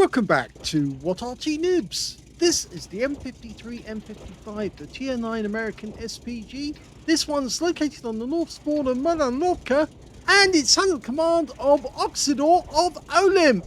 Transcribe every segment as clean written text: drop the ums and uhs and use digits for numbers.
Welcome back to What Arty Noobs. This is the M53 M55, the Tier 9 American SPG. This one's located on the north border of Malinovka, and it's under the command of Oksydor of OLIMP.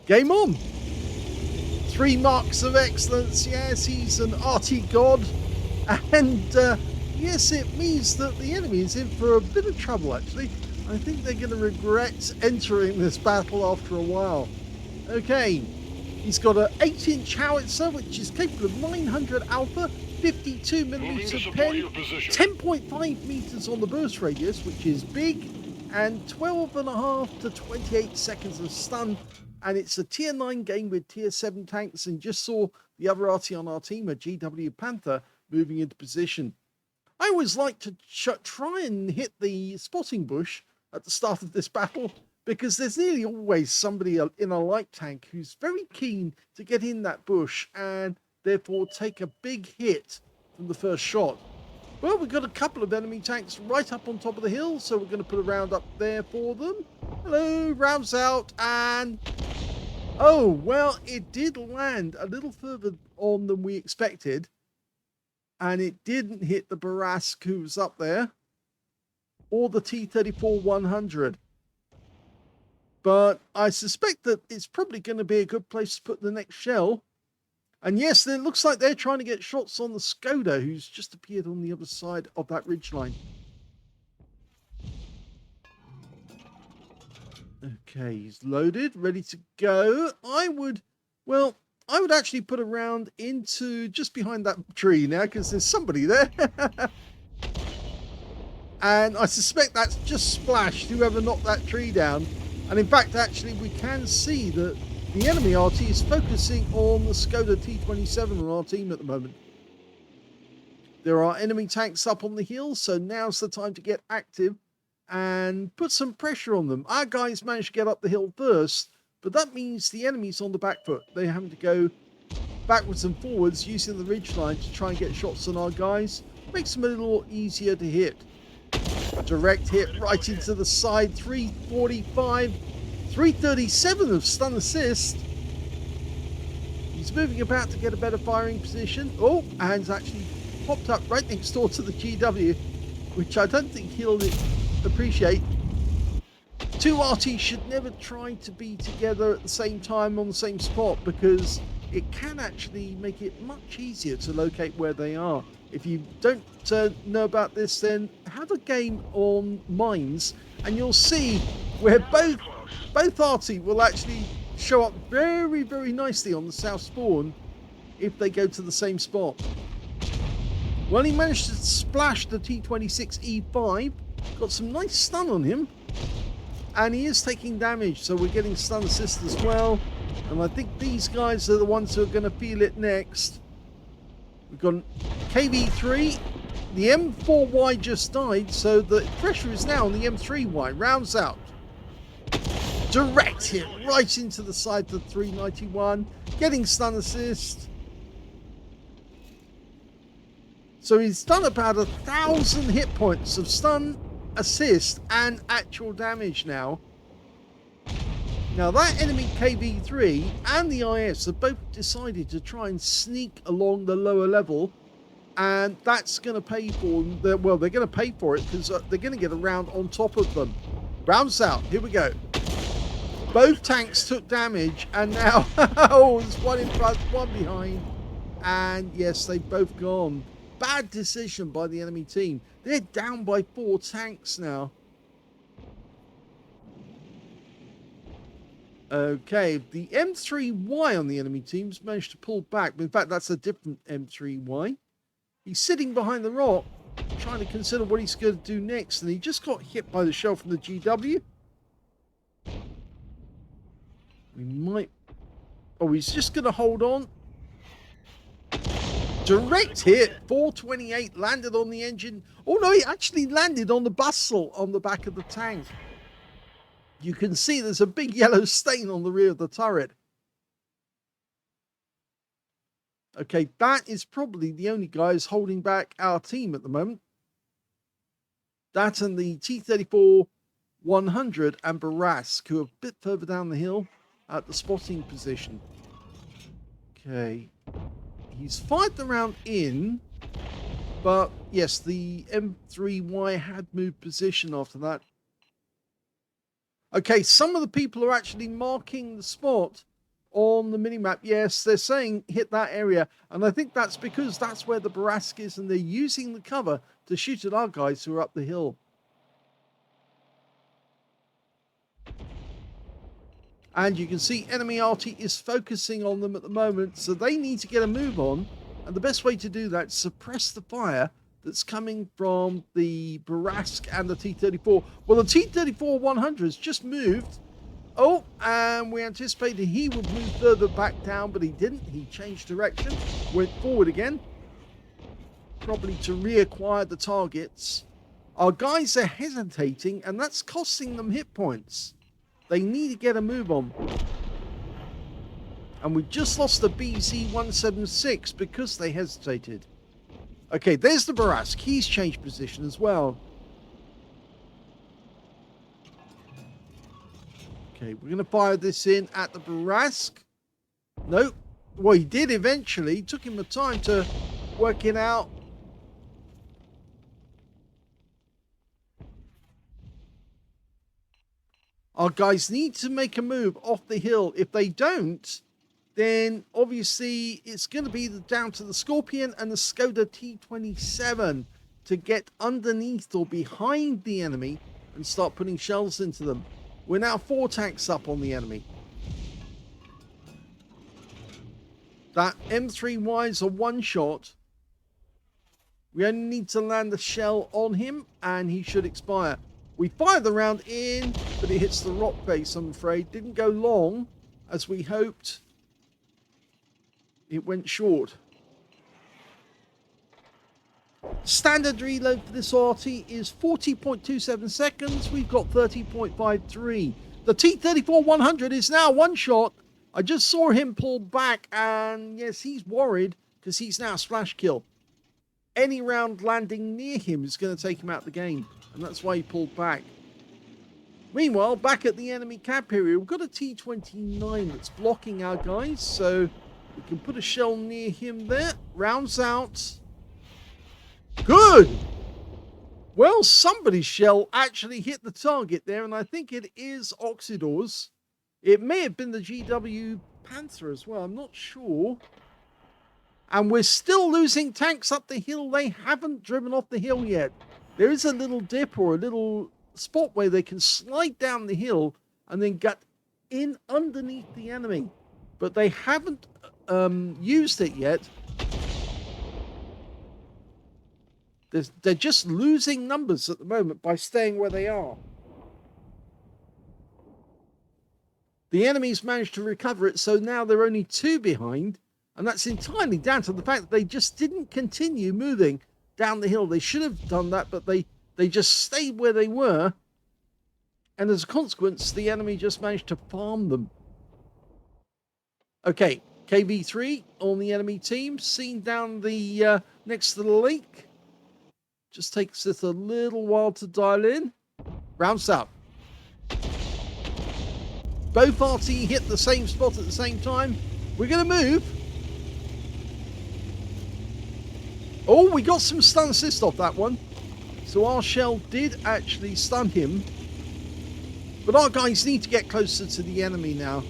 Game on. 3 marks of excellence. Yes, he's an Arty god. And yes, it means that the enemy is in for a bit of trouble, actually. I think they're going to regret entering this battle after a while. Okay, he's got an 8-inch howitzer, which is capable of 900 alpha, 52mm pen, 10.5 meters on the burst radius, which is big, and 12.5 to 28 seconds of stun. And it's a tier 9 game with tier 7 tanks, and just saw the other Arty on our team, a GW Panther, moving into position. I always like to try and hit the spotting bush at the start of this battle, because there's nearly always somebody in a light tank who's very keen to get in that bush and therefore take a big hit from the first shot. Well, we've got a couple of enemy tanks right up on top of the hill, so we're going to put a round up there for them. Hello, rounds out, and oh, well, it did land a little further on than we expected, and it didn't hit the Barask who was up there, or the T-34-100. But I suspect that it's probably going to be a good place to put the next shell. And yes, it looks like they're trying to get shots on the Skoda, who's just appeared on the other side of that ridgeline. Okay, he's loaded, ready to go. I would actually put a round into just behind that tree now, because there's somebody there. And I suspect that's just splashed whoever knocked that tree down. And in fact, actually, we can see that the enemy Arty is focusing on the Skoda T-27 on our team at the moment. There are enemy tanks up on the hill, so now's the time to get active and put some pressure on them. Our guys managed to get up the hill first, but that means the enemy's on the back foot. They're having to go backwards and forwards using the ridgeline to try and get shots on our guys. Makes them a little easier to hit. Direct hit right into the side, 345, 337 of stun assist. He's moving about to get a better firing position. Oh, and actually popped up right next door to the GW, which I don't think he'll appreciate. 2 Arties should never try to be together at the same time on the same spot, because it can actually make it much easier to locate where they are. If you don't know about this, then have a game on mines, and you'll see where both Arty will actually show up very, very nicely on the south spawn if they go to the same spot. Well, he managed to splash the T-26E5, got some nice stun on him, and he is taking damage, so we're getting stun assist as well. And I think these guys are the ones who are going to feel it next. We've got KV3. The M4Y just died, so the pressure is now on the M3Y. Rounds out. Direct hit right into the side of the 391. Getting stun assist. So he's done about 1,000 hit points of stun assist and actual damage now. Now that enemy KV3 and the IS have both decided to try and sneak along the lower level, and that's going to pay for them. Well, they're going to pay for it, because they're going to get a round on top of them. Rounds out. Here we go. Both tanks took damage, and now oh, there's one in front, one behind, and yes, they've both gone. Bad decision by the enemy team. They're down by 4 tanks now. Okay, the M3Y on the enemy team's managed to pull back. In fact, that's a different M3Y. He's sitting behind the rock, trying to consider what he's going to do next, and he just got hit by the shell from the GW. We might... Oh, he's just going to hold on. Direct hit, 428, landed on the engine. Oh no, he actually landed on the bustle on the back of the tank. You can see there's a big yellow stain on the rear of the turret. Okay, that is probably the only guys holding back our team at the moment. That and the T-34-100 and Barask, who are a bit further down the hill. at the spotting position. Okay. He's fired the round in, but yes, the M3Y had moved position after that. Okay, some of the people are actually marking the spot on the minimap. Yes, they're saying hit that area, and I think that's because that's where the Barask is, and they're using the cover to shoot at our guys who are up the hill. And you can see enemy Arty is focusing on them at the moment, so they need to get a move on. And the best way to do that is suppress the fire that's coming from the Barask and the T-34. Well, the T-34-100 has just moved. Oh, and we anticipated he would move further back down, but he didn't. He changed direction, went forward again, probably to reacquire the targets. Our guys are hesitating, and that's costing them hit points. They need to get a move on. And we just lost the BZ-176 because they hesitated. Okay, there's the Barask. He's changed position as well. Okay, we're going to fire this in at the Barask. Nope. Well, he did eventually. It took him a time to work it out. Our guys need to make a move off the hill. If they don't, then obviously it's going to be down to the Scorpion and the Skoda T27 to get underneath or behind the enemy and start putting shells into them. We're now 4 tanks up on the enemy. That M3Y is a one-shot. We only need to land a shell on him and he should expire. We fired the round in, but it hits the rock face, I'm afraid. Didn't go long, as we hoped. It went short. Standard reload for this Arty is 40.27 seconds. We've got 30.53. The T-34-100 is now one shot. I just saw him pull back, and yes, he's worried because he's now a splash kill. Any round landing near him is going to take him out of the game, and that's why he pulled back. Meanwhile, back at the enemy camp area, we've got a T-29 that's blocking our guys, so we can put a shell near him there. Rounds out. Good! Well, somebody's shell actually hit the target there, and I think it is Oksydor's. It may have been the GW Panther as well, I'm not sure. And we're still losing tanks up the hill. They haven't driven off the hill yet. There is a little dip or a little spot where they can slide down the hill and then get in underneath the enemy. But they haven't used it yet. They're just losing numbers at the moment by staying where they are. The enemy's managed to recover it, so now they're only 2 behind. And that's entirely down to the fact that they just didn't continue moving down the hill. They should have done that, but they just stayed where they were. And as a consequence, the enemy just managed to farm them. Okay, KV3 on the enemy team, seen down the next to the lake. Just takes it a little while to dial in. Rounds up. Both RT hit the same spot at the same time. We're going to move. Oh, we got some stun assist off that one. So our shell did actually stun him. But our guys need to get closer to the enemy now.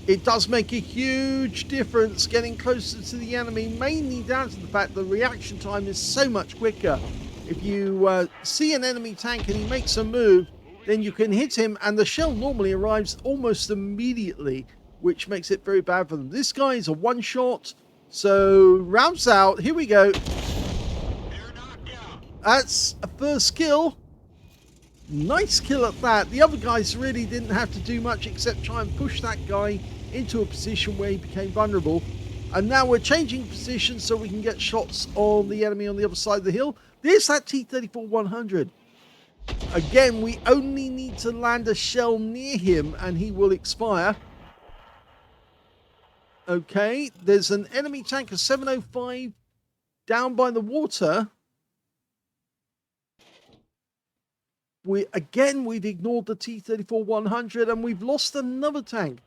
It does make a huge difference getting closer to the enemy, mainly down to the fact the reaction time is so much quicker. If you see an enemy tank and he makes a move, then you can hit him, and the shell normally arrives almost immediately, which makes it very bad for them. This guy is a one-shot, so rounds out. Here we go. That's a first kill. Nice kill at that. The other guys really didn't have to do much except try and push that guy into a position where he became vulnerable. And now we're changing positions so we can get shots on the enemy on the other side of the hill. There's that T-34-100. Again, we only need to land a shell near him and he will expire. Okay, there's an enemy tanker 705 down by the water. we've ignored the T-34-100 and we've lost another tank.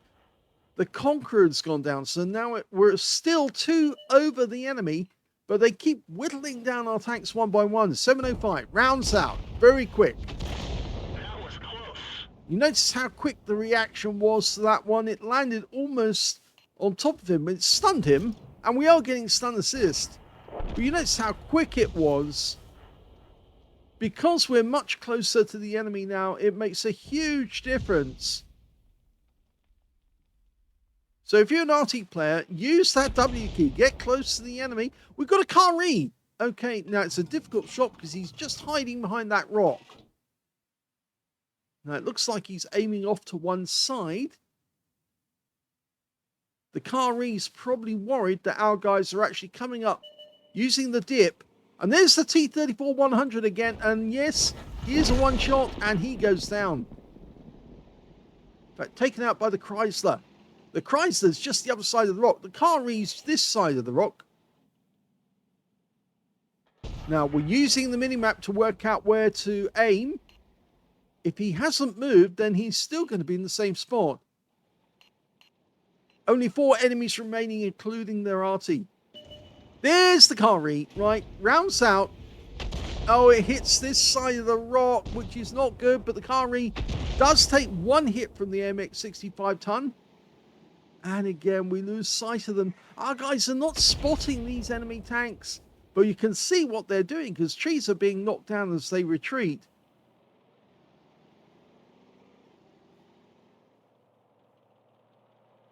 The Conqueror's gone down, so now we're still 2 over the enemy, but they keep whittling down our tanks one by one. 705 rounds out very quick. That was close. You notice how quick the reaction was to that one. It landed almost on top of him. It stunned him, and we are getting stun assist. But you notice how quick it was. Because we're much closer to the enemy now, it makes a huge difference. So if you're an Arty player, use that W key. Get close to the enemy. We've got a Kari. Okay, now it's a difficult shot because he's just hiding behind that rock. Now it looks like he's aiming off to one side. The Kari's probably worried that our guys are actually coming up using the dip. And there's the T-34-100 again. And yes, here's a one shot and he goes down. In fact, taken out by the Chrysler. The Chrysler's just the other side of the rock. The Kari's this side of the rock. Now, we're using the minimap to work out where to aim. If he hasn't moved, then he's still going to be in the same spot. Only 4 enemies remaining, including their Arty. There's the Kari, right? Rounds out. Oh, it hits this side of the rock, which is not good. But the Kari does take 1 hit from the MX-65 ton. And again, we lose sight of them. Our guys are not spotting these enemy tanks. But you can see what they're doing because trees are being knocked down as they retreat.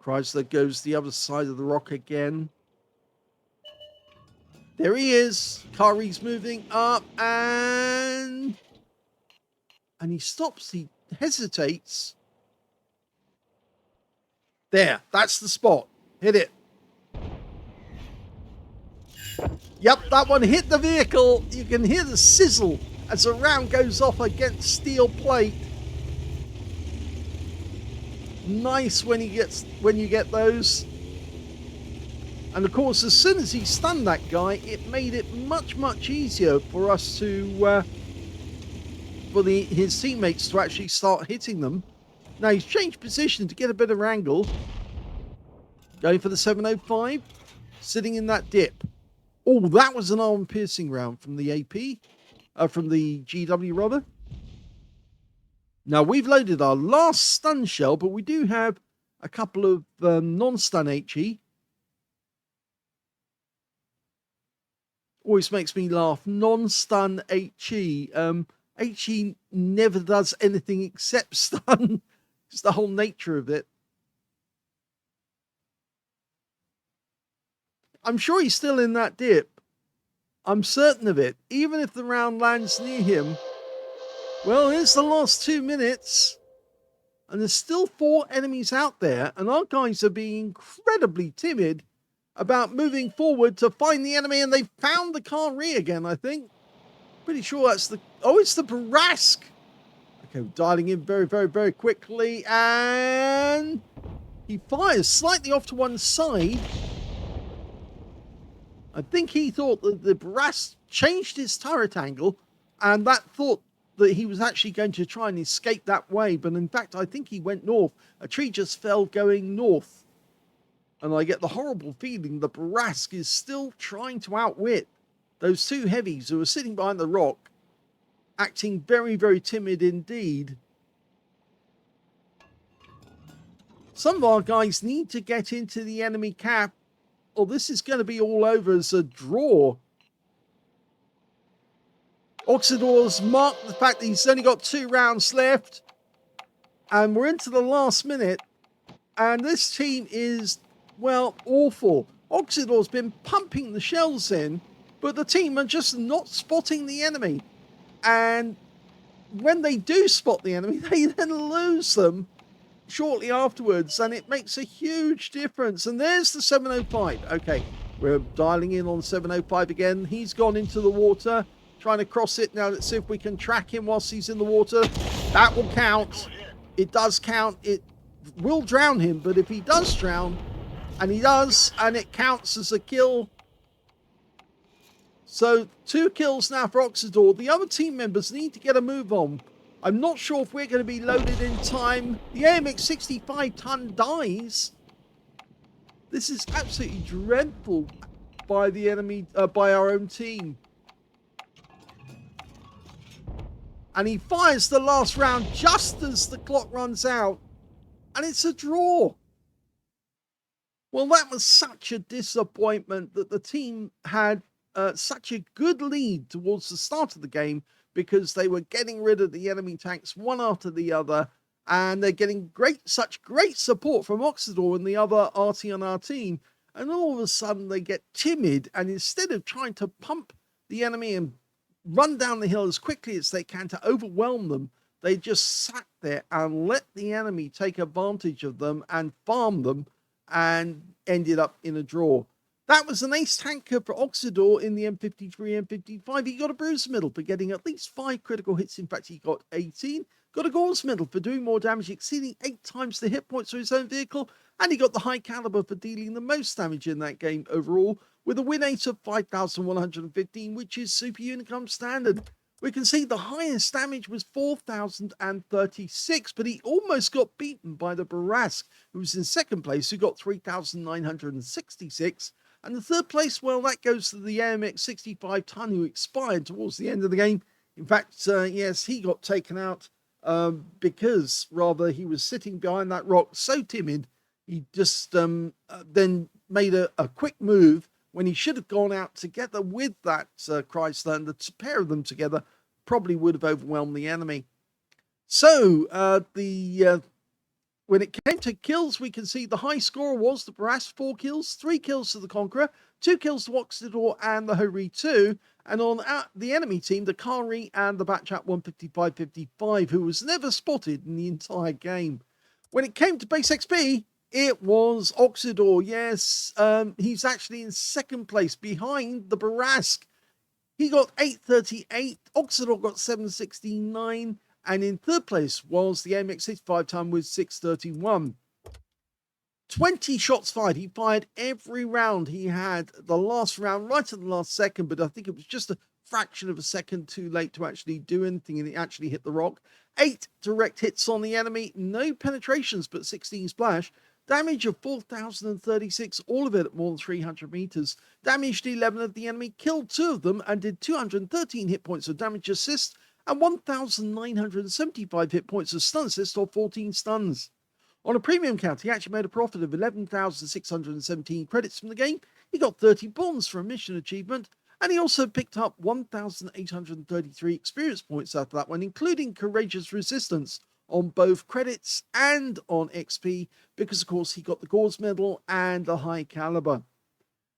Chrysler goes the other side of the rock again. There he is. Kari's moving up and he stops. He hesitates. There, that's the spot. Hit it. Yep, that one hit the vehicle. You can hear the sizzle as the round goes off against steel plate. Nice when you get those. And of course, as soon as he stunned that guy, it made it much easier for us to his teammates to actually start hitting them. Now he's changed position to get a better angle. Going for the 705, sitting in that dip. Oh, that was an arm-piercing round from the AP, from the GW rather. Now we've loaded our last stun shell, but we do have a couple of non-stun HE. Always makes me laugh. Non-stun HE. HE never does anything except stun. It's the whole nature of it. I'm sure he's still in that dip. I'm certain of it. Even if the round lands near him. Well, here's the last 2 minutes. And there's still 4 enemies out there. And our guys are being incredibly timid about moving forward to find the enemy. And they found the Kari again, I think. Pretty sure that's the... Oh, it's the Barask. Okay, dialing in very quickly. And he fires slightly off to one side. I think he thought that the Barask changed his turret angle. And that thought that he was actually going to try and escape that way. But in fact, I think he went north. A tree just fell going north. And I get the horrible feeling the Barask is still trying to outwit those 2 heavies who are sitting behind the rock, acting very timid indeed. Some of our guys need to get into the enemy cap, or this is going to be all over as a draw. Oksydor's marked the fact that he's only got 2 rounds left. And we're into the last minute. And this team is, well, awful. Oksydor's been pumping the shells in, but the team are just not spotting the enemy. And when they do spot the enemy, they then lose them shortly afterwards. And it makes a huge difference. And there's the 705. Okay, we're dialing in on 705 again. He's gone into the water, trying to cross it. Now let's see if we can track him whilst he's in the water. That will count. It does count. It will drown him, but if he does drown, and he does, and it counts as a kill. So 2 kills now for Oksydor. The other team members need to get a move on. I'm not sure if we're going to be loaded in time. The AMX-65 ton dies. This is absolutely dreadful by the enemy, by our own team. And he fires the last round just as the clock runs out. And it's a draw. Well, that was such a disappointment that the team had such a good lead towards the start of the game, because they were getting rid of the enemy tanks one after the other, and they're getting such great support from Oksydor and the other Arty on our team. And all of a sudden they get timid, and instead of trying to pump the enemy and run down the hill as quickly as they can to overwhelm them, they just sat there and let the enemy take advantage of them and farm them, and ended up in a draw. That was an ace tanker for Oksydor in the M53, M55. He got a bruise medal for getting at least 5 critical hits. In fact, he got 18. Got a gauze medal for doing more damage, exceeding 8 times the hit points of his own vehicle. And he got the high caliber for dealing the most damage in that game overall, with a win rate of 5,115, which is Super Unicum standard. We can see the highest damage was 4,036, but he almost got beaten by the Barask, who was in second place, who got 3,966. And the third place, well, that goes to the AMX 65 ton, who expired towards the end of the game. In fact, yes, he got taken out because rather he was sitting behind that rock, so timid, he just then made a quick move when he should have gone out together with that Chrysler, and the pair of them together probably would have overwhelmed the enemy. So when it came to kills, we can see the high score was the Brass, 4 kills, 3 kills to the Conqueror, 2 kills to Oksydor and the Hori 2, and on the enemy team, the Kari and the Batchat 155-55, who was never spotted in the entire game. When it came to base XP, it was Oksydor. Yes, he's actually in second place behind the Barask. He got 838, Oksydor got 769, and in third place was the MX-65 ton with 631. 20 shots fired. He fired every round he had the last round, right at the last second, but I think it was just a fraction of a second too late to actually do anything, and he actually hit the rock. 8 direct hits on the enemy, no penetrations, but 16 splash. Damage of 4,036, all of it at more than 300 meters. Damaged 11 of the enemy, killed 2 of them, and did 213 hit points of damage assist, and 1,975 hit points of stun assist, or 14 stuns. On a premium count, he actually made a profit of 11,617 credits from the game. He got 30 bonds for a mission achievement, and he also picked up 1,833 experience points after that one, including Courageous Resistance on both credits and on XP, because of course he got the Gauze Medal and the high caliber.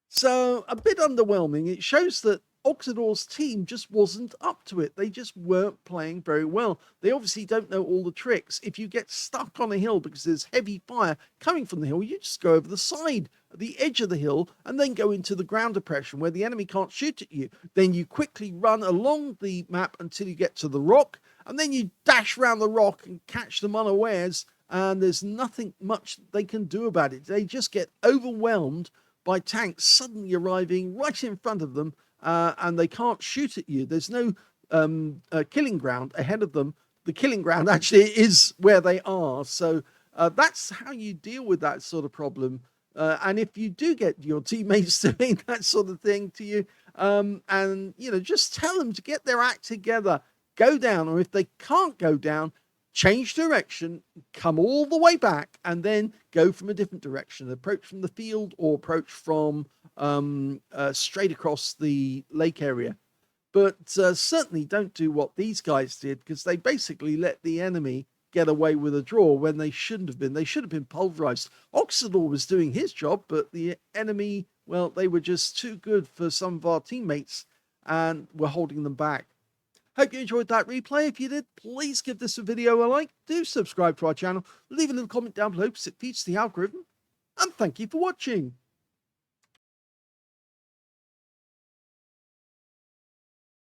So a bit underwhelming. It shows that Oksydor's team just wasn't up to it. They just weren't playing very well. They obviously don't know all the tricks. If you get stuck on a hill because there's heavy fire coming from the hill, you just go over the side, the edge of the hill, and then go into the ground depression where the enemy can't shoot at you. Then you quickly run along the map until you get to the rock, and then you dash around the rock and catch them unawares, and there's nothing much they can do about it. They just get overwhelmed by tanks suddenly arriving right in front of them, and they can't shoot at you. There's no killing ground ahead of them. The killing ground actually is where they are. So that's how you deal with that sort of problem. And if you do get your teammates doing that sort of thing to you, and just tell them to get their act together, go down, or if they can't go down, change direction, come all the way back, and then go from a different direction. Approach from the field, or approach from straight across the lake area. But certainly don't do what these guys did, because they basically let the enemy get away with a draw when they shouldn't have been. They should have been pulverized. Oksydor was doing his job, but the enemy, well, they were just too good for some of our teammates and were holding them back. Hope you enjoyed that replay. If you did, please give this video a like. Do subscribe to our channel. Leave a little comment down below because it feeds the algorithm. And thank you for watching.